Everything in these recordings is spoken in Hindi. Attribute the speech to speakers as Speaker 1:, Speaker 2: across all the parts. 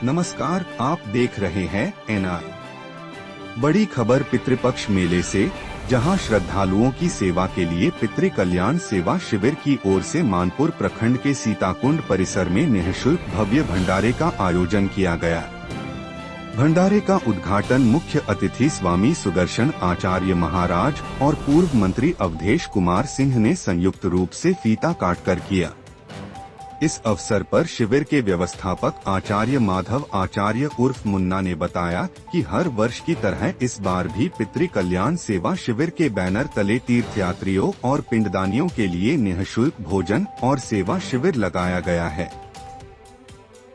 Speaker 1: नमस्कार, आप देख रहे हैं NR। बड़ी खबर पितृपक्ष मेले से, जहां श्रद्धालुओं की सेवा के लिए पितृ कल्याण सेवा शिविर की ओर से मानपुर प्रखंड के सीताकुंड परिसर में निःशुल्क भव्य भंडारे का आयोजन किया गया। भंडारे का उद्घाटन मुख्य अतिथि स्वामी सुदर्शन आचार्य महाराज और पूर्व मंत्री अवधेश कुमार सिंह ने संयुक्त रूप से फीता काटकर किया। इस अवसर पर शिविर के व्यवस्थापक आचार्य माधव आचार्य उर्फ मुन्ना ने बताया कि हर वर्ष की तरह इस बार भी पितृ कल्याण सेवा शिविर के बैनर तले तीर्थयात्रियों और पिंडदानियों के लिए निःशुल्क भोजन और सेवा शिविर लगाया गया है।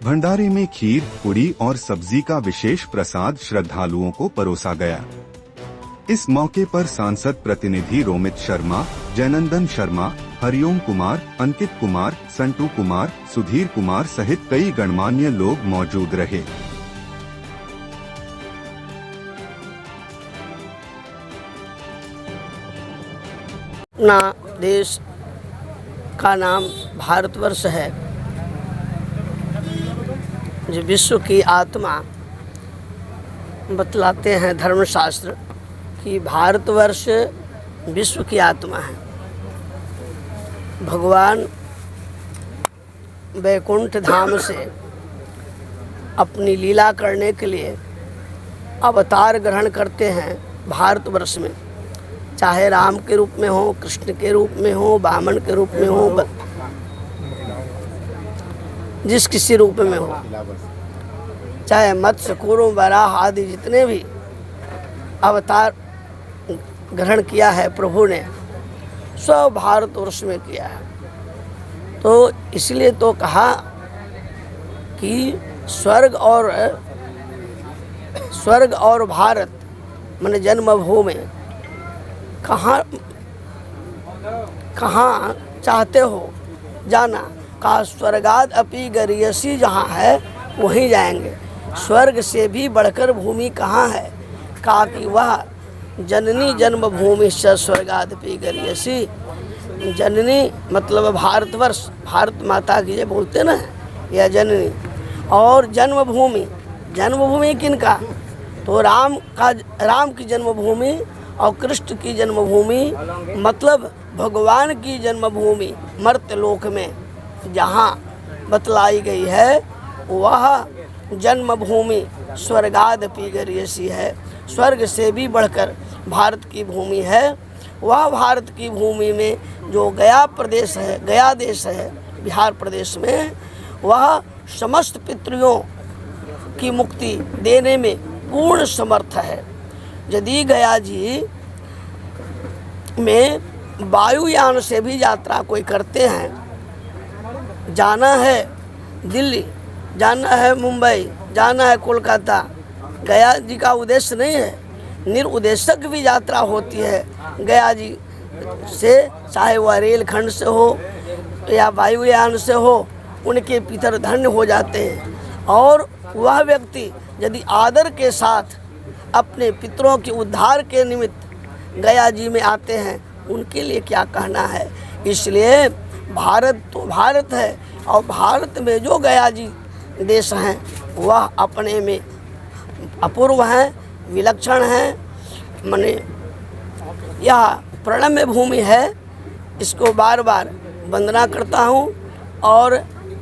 Speaker 1: भंडारे में खीर, पूड़ी और सब्जी का विशेष प्रसाद श्रद्धालुओं को परोसा गया। इस मौके पर सांसद प्रतिनिधि रोमित शर्मा, जयनंदन शर्मा, हरिओम कुमार, अंकित कुमार, संटू कुमार, सुधीर कुमार सहित कई गणमान्य लोग मौजूद रहे।
Speaker 2: अपना देश का नाम भारतवर्ष है, जो विश्व की आत्मा बतलाते हैं धर्मशास्त्र कि भारतवर्ष विश्व की आत्मा है। भगवान वैकुंठ धाम से अपनी लीला करने के लिए अवतार ग्रहण करते हैं भारतवर्ष में, चाहे राम के रूप में हो, कृष्ण के रूप में हो, वामन के रूप में हो, जिस किसी रूप में हो, चाहे मत्स्य, कूर्म, वराह आदि जितने भी अवतार ग्रहण किया है प्रभु ने, सब भारतवर्ष में किया है। तो इसलिए तो कहा कि स्वर्ग और भारत माने जन्मभूमि कहाँ चाहते हो जाना, कहा स्वर्गाद अपि गरीयसी, जहाँ है वहीं जाएंगे। स्वर्ग से भी बढ़कर भूमि कहाँ है, कहा कि वह जननी जन्मभूमि से स्वर्गादपि गरीयसी। जननी मतलब भारतवर्ष, भारत माता की ये बोलते ना, यह जननी। और जन्मभूमि किनका, तो राम की जन्मभूमि और कृष्ण की जन्मभूमि, मतलब भगवान की जन्मभूमि मर्त्यलोक में जहाँ बतलाई गई है, वह जन्मभूमि स्वर्गादपि गरीयसी है। स्वर्ग से भी बढ़कर भारत की भूमि है। वह भारत की भूमि में जो गया प्रदेश है, गया देश है बिहार प्रदेश में, वह समस्त पितृयों की मुक्ति देने में पूर्ण समर्थ है। यदि गया जी में वायुयान से भी यात्रा कोई करते हैं, जाना है दिल्ली, जाना है मुंबई, जाना है कोलकाता, गया जी का उद्देश्य नहीं है, निरुद्देशक भी यात्रा होती है गया जी से, चाहे वह रेलखंड से हो या वायुयान से हो, उनके पितर धन्य हो जाते हैं। और वह व्यक्ति यदि आदर के साथ अपने पितरों के उद्धार के निमित्त गया जी में आते हैं, उनके लिए क्या कहना है। इसलिए भारत तो भारत है, और भारत में जो गया जी देश हैं वह अपने में अपूर्व हैं, विलक्षण हैं। माने यह प्रणम्य भूमि है, इसको बार बार वंदना करता हूँ। और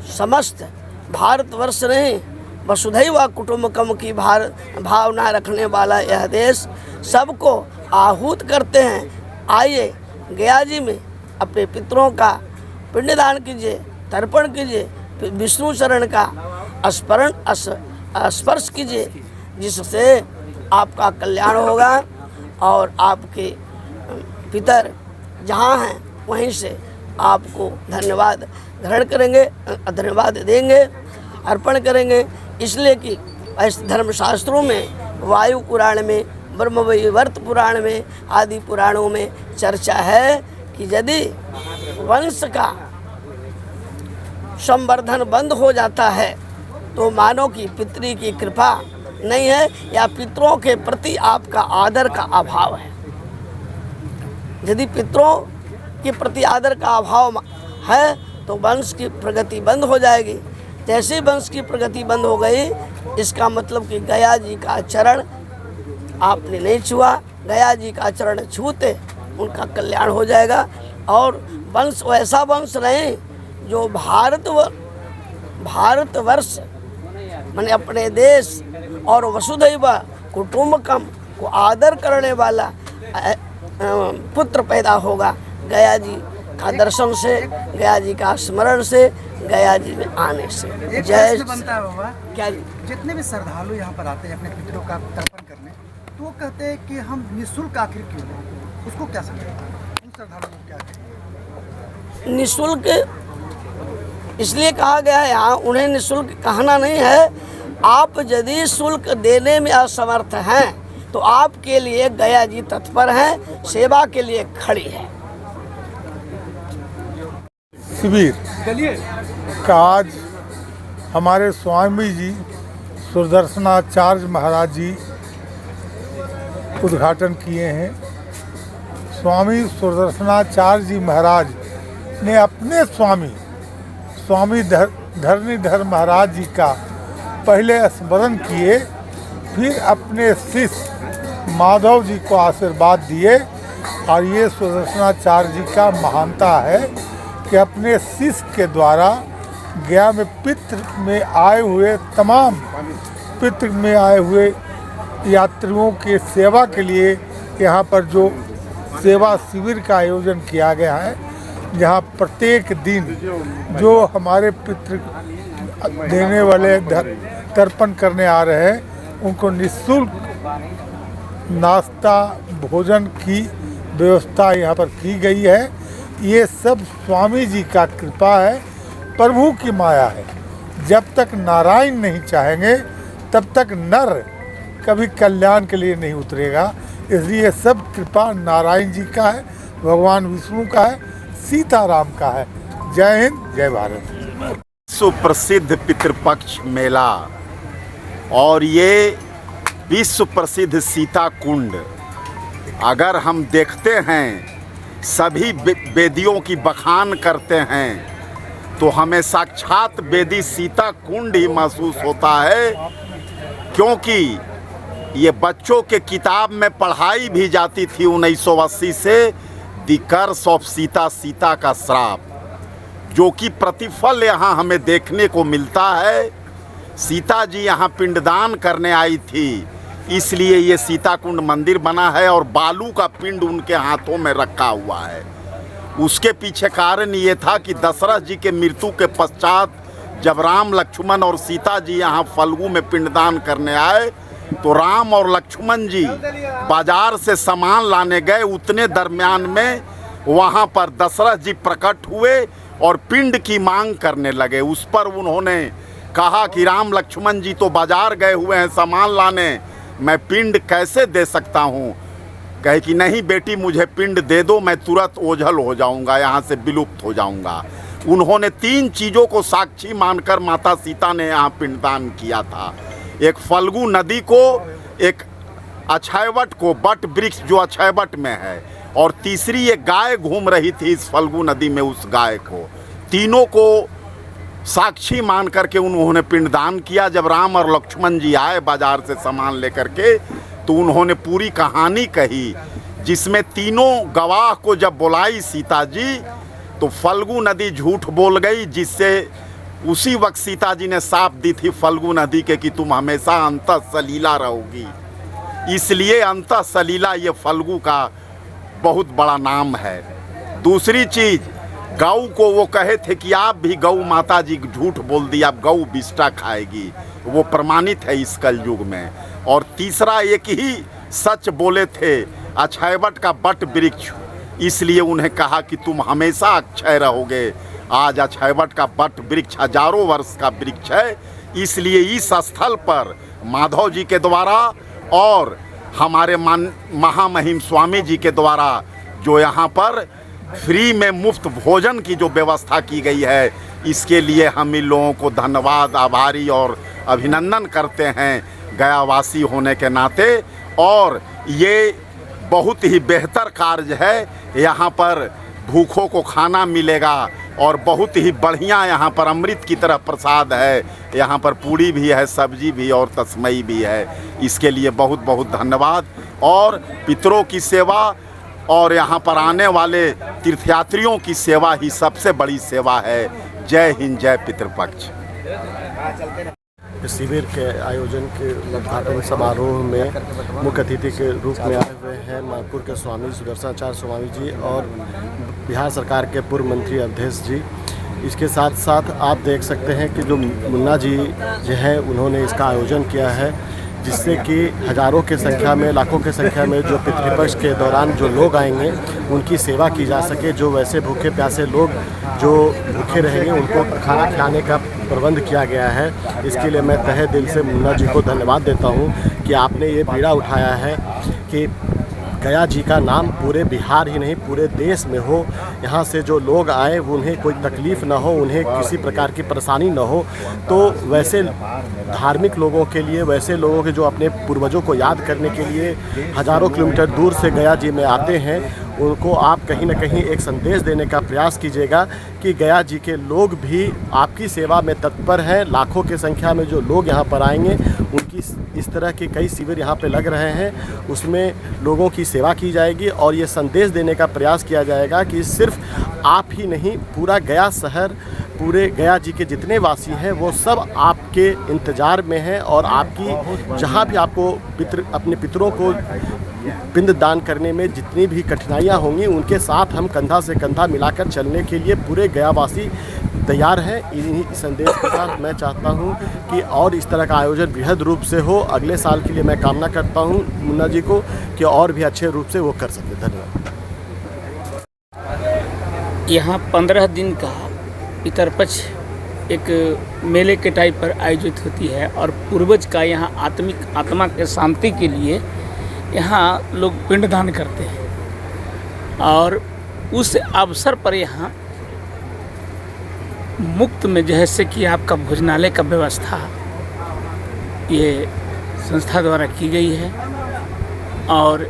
Speaker 2: समस्त भारतवर्ष नहीं, वसुधैव कुटुम्बकम की भावना रखने वाला यह देश सबको आहूत करते हैं, आइए गया जी में अपने पितरों का पिंडदान कीजिए, तर्पण कीजिए, विष्णु चरण का स्पर्श कीजिए, जिससे आपका कल्याण होगा और आपके पितर जहाँ हैं वहीं से आपको धन्यवाद ग्रहण करेंगे, धन्यवाद देंगे, अर्पण करेंगे। इसलिए कि ऐसे धर्मशास्त्रों में, वायु पुराण में, ब्रह्मवैवर्त पुराण में, आदि पुराणों में चर्चा है कि यदि वंश का संवर्धन बंद हो जाता है तो मानो कि पितृ की कृपा नहीं है, या पितरों के प्रति आपका आदर का अभाव है। यदि पितरों के प्रति आदर का अभाव है तो वंश की प्रगति बंद हो जाएगी। जैसे वंश की प्रगति बंद हो गई इसका मतलब कि गया जी का चरण आपने नहीं छुआ, गया जी का चरण छूते उनका कल्याण हो जाएगा। और वंश वैसा वंश नहीं जो भारतवर्ष माने अपने देश और वसुधैव कुटुंबकम को आदर करने वाला पुत्र पैदा होगा गया जी का दर्शन से, गया जी का स्मरण से, गया जी में आने से।
Speaker 3: एक
Speaker 2: जय
Speaker 3: प्रश्न बनता है बाबा,
Speaker 2: क्या जी?
Speaker 3: जितने भी श्रद्धालु यहाँ पर आते हैं अपने पितरों का तर्पण करने, तो वो कहते हैं कि हम निःशुल्क आखिर क्यों लें, उसको क्या समझें, उन श्रद्धालुओं को क्या कहें?
Speaker 2: निःशुल्क इसलिए कहा गया है, यहाँ उन्हें निःशुल्क कहना नहीं है। आप यदि शुल्क देने में असमर्थ हैं तो आपके लिए गया जी तत्पर हैं, सेवा के लिए खड़ी है।
Speaker 4: शिविर का आज हमारे स्वामी जी सुदर्शनाचार्य महाराज जी उद्घाटन किए हैं। स्वामी सुदर्शनाचार्य जी महाराज ने अपने स्वामी धरणीधर महाराज जी का पहले स्मरण किए, फिर अपने शिष्य माधव जी को आशीर्वाद दिए। और ये सुदर्शनाचार्य जी का महानता है कि अपने शिष्य के द्वारा गया में पितृ में आए हुए यात्रियों के सेवा के लिए यहाँ पर जो सेवा शिविर का आयोजन किया गया है, जहाँ प्रत्येक दिन जो हमारे पितृ देने वाले तर्पण करने आ रहे हैं उनको निःशुल्क नाश्ता भोजन की व्यवस्था यहाँ पर की गई है। ये सब स्वामी जी का कृपा है, प्रभु की माया है। जब तक नारायण नहीं चाहेंगे तब तक नर कभी कल्याण के लिए नहीं उतरेगा। इसलिए सब कृपा नारायण जी का है, भगवान विष्णु का है, सीताराम का है। जय हिंद, जय भारत।
Speaker 5: सुप्रसिद्ध पितृपक्ष मेला और ये विश्व प्रसिद्ध सीता कुंड, अगर हम देखते हैं सभी वेदियों की बखान करते हैं तो हमें साक्षात वेदी सीता कुंड ही महसूस होता है, क्योंकि ये बच्चों के किताब में पढ़ाई भी जाती थी 1980 से, the curse of Sita, Sita का श्राप, जो कि प्रतिफल यहाँ हमें देखने को मिलता है। सीता जी यहाँ पिंडदान करने आई थी, इसलिए ये सीता कुंड मंदिर बना है और बालू का पिंड उनके हाथों में रखा हुआ है। उसके पीछे कारण ये था कि दशरथ जी के मृत्यु के पश्चात जब राम लक्ष्मण और सीता जी यहाँ फल्गु में पिंडदान करने आए तो राम और लक्ष्मण जी बाजार से सामान लाने गए। उतने दरमियान में वहाँ पर दशरथ जी प्रकट हुए और पिंड की मांग करने लगे। उस पर उन्होंने कहा कि राम लक्ष्मण जी तो बाजार गए हुए हैं सामान लाने, मैं पिंड कैसे दे सकता हूँ। कहे कि नहीं बेटी, मुझे पिंड दे दो, मैं तुरंत ओझल हो जाऊँगा, यहाँ से विलुप्त हो जाऊँगा। उन्होंने 3 चीज़ों को साक्षी मानकर माता सीता ने यहाँ पिंडदान किया था। एक फल्गु नदी को, एक अक्षयवट को, बट वृक्ष जो अक्षयवट में है, और तीसरी एक गाय घूम रही थी इस फल्गु नदी में, उस गाय को। तीनों को साक्षी मान करके उन्होंने पिंडदान किया। जब राम और लक्ष्मण जी आए बाजार से सामान लेकर के तो उन्होंने पूरी कहानी कही, जिसमें तीनों गवाह को जब बुलाई सीता जी तो फल्गु नदी झूठ बोल गई, जिससे उसी वक्त सीता जी ने साफ दी थी फल्गु नदी के कि तुम हमेशा अंतः सलीला रहोगी। इसलिए अंतः सलीला ये फल्गु का बहुत बड़ा नाम है। दूसरी चीज़, गौ को वो कहे थे कि आप भी गौ माता जी झूठ बोल दी, अब गौ बिष्टा खाएगी, वो प्रमाणित है इस कलयुग में। और तीसरा एक ही सच बोले थे, अक्षयवट का बट वृक्ष, इसलिए उन्हें कहा कि तुम हमेशा अक्षय रहोगे। आज अक्षयवट का बट वृक्ष हजारों वर्ष का वृक्ष है। इसलिए इस स्थल पर माधव जी के द्वारा और हमारे महामहिम स्वामी जी के द्वारा जो यहाँ पर फ्री में मुफ्त भोजन की जो व्यवस्था की गई है, इसके लिए हम इन लोगों को धन्यवाद, आभारी और अभिनंदन करते हैं गयावासी होने के नाते। और ये बहुत ही बेहतर कार्य है। यहाँ पर भूखों को खाना मिलेगा और बहुत ही बढ़िया यहाँ पर अमृत की तरह प्रसाद है। यहाँ पर पूड़ी भी है, सब्जी भी और तस्मई भी है। इसके लिए बहुत बहुत धन्यवाद। और पितरों की सेवा और यहाँ पर आने वाले तीर्थयात्रियों की सेवा ही सबसे बड़ी सेवा है। जय हिंद, जय पितृपक्ष।
Speaker 6: शिविर के आयोजन के उद्घाटन समारोह में मुख्य अतिथि के रूप में आए हुए हैं मानपुर के स्वामी सुदर्शनाचार्य स्वामी जी और बिहार सरकार के पूर्व मंत्री अवधेश जी। इसके साथ साथ आप देख सकते हैं कि जो मुन्ना जी जो हैं उन्होंने इसका आयोजन किया है, जिससे कि हज़ारों की संख्या में, लाखों की संख्या में जो पितृपक्ष के दौरान जो लोग आएंगे उनकी सेवा की जा सके। जो वैसे भूखे प्यासे लोग जो भूखे रहेंगे उनको खाना खिलाने का प्रबंध किया गया है। इसके लिए मैं तहे दिल से मुन्ना जी को धन्यवाद देता हूं कि आपने ये बीड़ा उठाया है कि गया जी का नाम पूरे बिहार ही नहीं पूरे देश में हो। यहाँ से जो लोग आए वो उन्हें कोई तकलीफ़ ना हो, उन्हें किसी प्रकार की परेशानी ना हो। तो वैसे धार्मिक लोगों के लिए, वैसे लोगों के जो अपने पूर्वजों को याद करने के लिए हज़ारों किलोमीटर दूर से गया जी में आते हैं, उनको आप कहीं ना कहीं एक संदेश देने का प्रयास कीजिएगा कि गया जी के लोग भी आपकी सेवा में तत्पर हैं। लाखों की संख्या में जो लोग यहाँ पर आएंगे उनकी इस तरह के कई शिविर यहाँ पे लग रहे हैं, उसमें लोगों की सेवा की जाएगी और ये संदेश देने का प्रयास किया जाएगा कि सिर्फ आप ही नहीं, पूरा गया शहर, पूरे गया जी के जितने वासी हैं वो सब आपके इंतज़ार में हैं और आपकी जहाँ भी आपको अपने पितरों को पिंड दान करने में जितनी भी कठिनाइयाँ होंगी उनके साथ हम कंधा से कंधा मिलाकर चलने के लिए पूरे गयावासी तैयार है। इन्हीं संदेश के साथ मैं चाहता हूं कि और इस तरह का आयोजन बृहद रूप से हो। अगले साल के लिए मैं कामना करता हूं मुन्ना जी को कि और भी अच्छे रूप से वो कर सके। धन्यवाद।
Speaker 7: यहाँ 15 दिन का पितरपक्ष एक मेले के टाइप पर आयोजित होती है और पूर्वज का यहाँ आत्मा के शांति के लिए यहाँ लोग पिंडदान करते हैं और उस अवसर पर यहाँ मुफ्त में जैसे कि आपका भोजनालय का व्यवस्था ये संस्था द्वारा की गई है और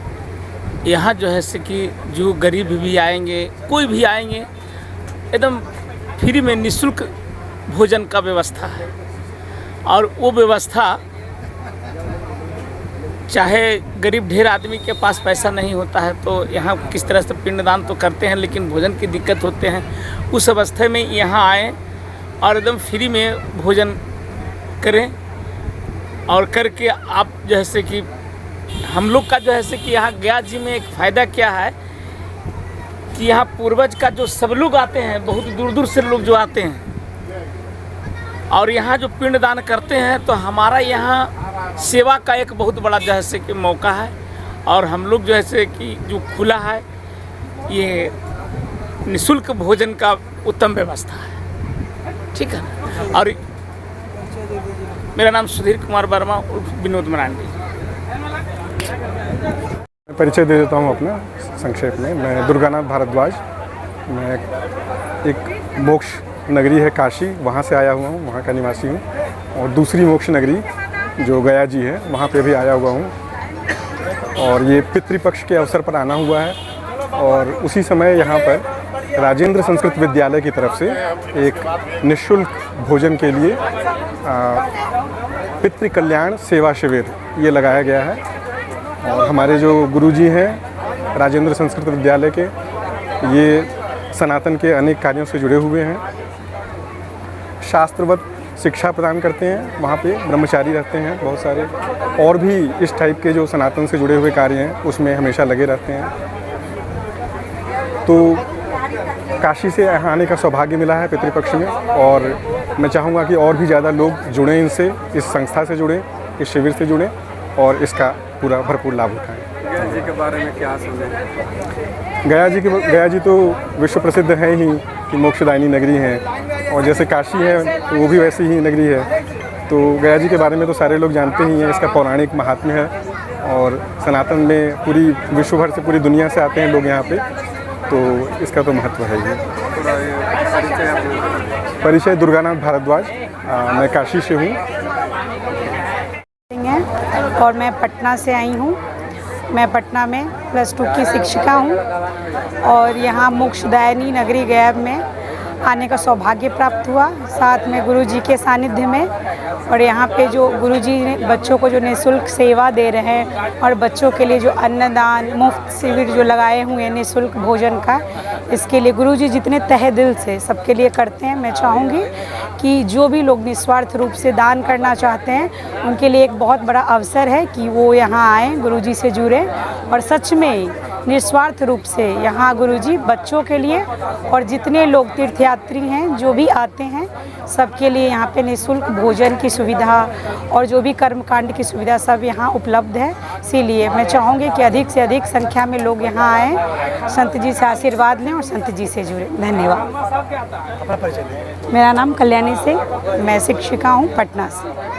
Speaker 7: यहाँ जो है से कि जो गरीब भी आएंगे, कोई भी आएंगे, एकदम फ्री में निःशुल्क भोजन का व्यवस्था है। और वो व्यवस्था चाहे गरीब ढेर आदमी के पास पैसा नहीं होता है तो यहाँ किस तरह से पिंडदान तो करते हैं, लेकिन भोजन की दिक्कत होते हैं। उस अवस्था में यहाँ आएँ और एकदम फ्री में भोजन करें और करके आप जैसे कि हम लोग का जो है कि यहाँ गया जी में एक फ़ायदा क्या है कि यहाँ पूर्वज का जो सब लोग आते हैं, बहुत दूर दूर से लोग जो आते हैं और यहाँ जो पिंडदान करते हैं तो हमारा यहाँ सेवा का एक बहुत बड़ा जो है कि मौका है। और हम लोग जो है कि जो खुला है ये निःशुल्क भोजन का उत्तम व्यवस्था है, ठीक है। और मेरा नाम सुधीर कुमार वर्मा उर्फ विनोद मरांडी।
Speaker 8: परिचय दे देता हूँ अपना संक्षेप में। मैं दुर्गानाथ भारद्वाज, मैं एक मोक्ष नगरी है काशी, वहाँ से आया हुआ हूँ, वहाँ का निवासी हूँ। और दूसरी मोक्ष नगरी जो गया जी है वहाँ पे भी आया हुआ हूँ और ये पितृपक्ष के अवसर पर आना हुआ है। और उसी समय यहाँ पर राजेंद्र संस्कृत विद्यालय की तरफ से एक निःशुल्क भोजन के लिए पितृ कल्याण सेवा शिविर ये लगाया गया है। और हमारे जो गुरुजी हैं राजेंद्र संस्कृत विद्यालय के, ये सनातन के अनेक कार्यों से जुड़े हुए हैं, शास्त्रवत शिक्षा प्रदान करते हैं, वहाँ पे ब्रह्मचारी रहते हैं बहुत सारे, और भी इस टाइप के जो सनातन से जुड़े हुए कार्य हैं उसमें हमेशा लगे रहते हैं। तो काशी से यहाँ आने का सौभाग्य मिला है पितृपक्ष में और मैं चाहूँगा कि और भी ज़्यादा लोग जुड़ें इनसे, इस संस्था से जुड़ें, इस शिविर से जुड़ें और इसका पूरा भरपूर लाभ उठाएं।
Speaker 9: गया जी के बारे में क्या सुने?
Speaker 8: गया जी तो विश्व प्रसिद्ध है ही कि मोक्षदायिनी नगरी है और जैसे काशी है तो वो भी वैसी ही नगरी है। तो गया जी के बारे में तो सारे लोग जानते ही हैं, इसका पौराणिक महात्म्य है और सनातन में पूरी विश्व भर से, पूरी दुनिया से आते हैं लोग यहाँ पे, तो इसका तो महत्व है ही। परिचय दुर्गानाथ भारद्वाज, मैं काशी से हूँ
Speaker 10: और मैं पटना से आई हूँ
Speaker 9: मैं पटना में +2 की शिक्षिका हूँ और यहाँ मोक्षदायिनी नगरी गया में आने का सौभाग्य प्राप्त हुआ, साथ में गुरुजी के सानिध्य में। और यहाँ पे जो गुरुजी ने बच्चों को जो निःशुल्क सेवा दे रहे हैं और बच्चों के लिए जो अन्नदान मुफ्त शिविर जो लगाए हुए हैं निःशुल्क भोजन का, इसके लिए गुरुजी जितने तहे दिल से सबके लिए करते हैं। मैं चाहूँगी कि जो भी लोग निस्वार्थ रूप से दान करना चाहते हैं उनके लिए एक बहुत बड़ा अवसर है कि वो यहाँ आएँ, गुरुजी से जुड़ें और सच में निस्वार्थ रूप से यहाँ गुरुजी बच्चों के लिए और जितने लोग तीर्थयात्री हैं जो भी आते हैं सबके लिए यहाँ पे निःशुल्क भोजन की सुविधा और जो भी कर्मकांड की सुविधा सब यहाँ उपलब्ध है। इसीलिए मैं चाहूँगी कि अधिक से अधिक संख्या में लोग यहाँ आएँ, संत जी से आशीर्वाद लें और संत जी से जुड़ें। धन्यवाद। मेरा नाम कल्याणी सिंह, मैं शिक्षिका हूँ पटना से।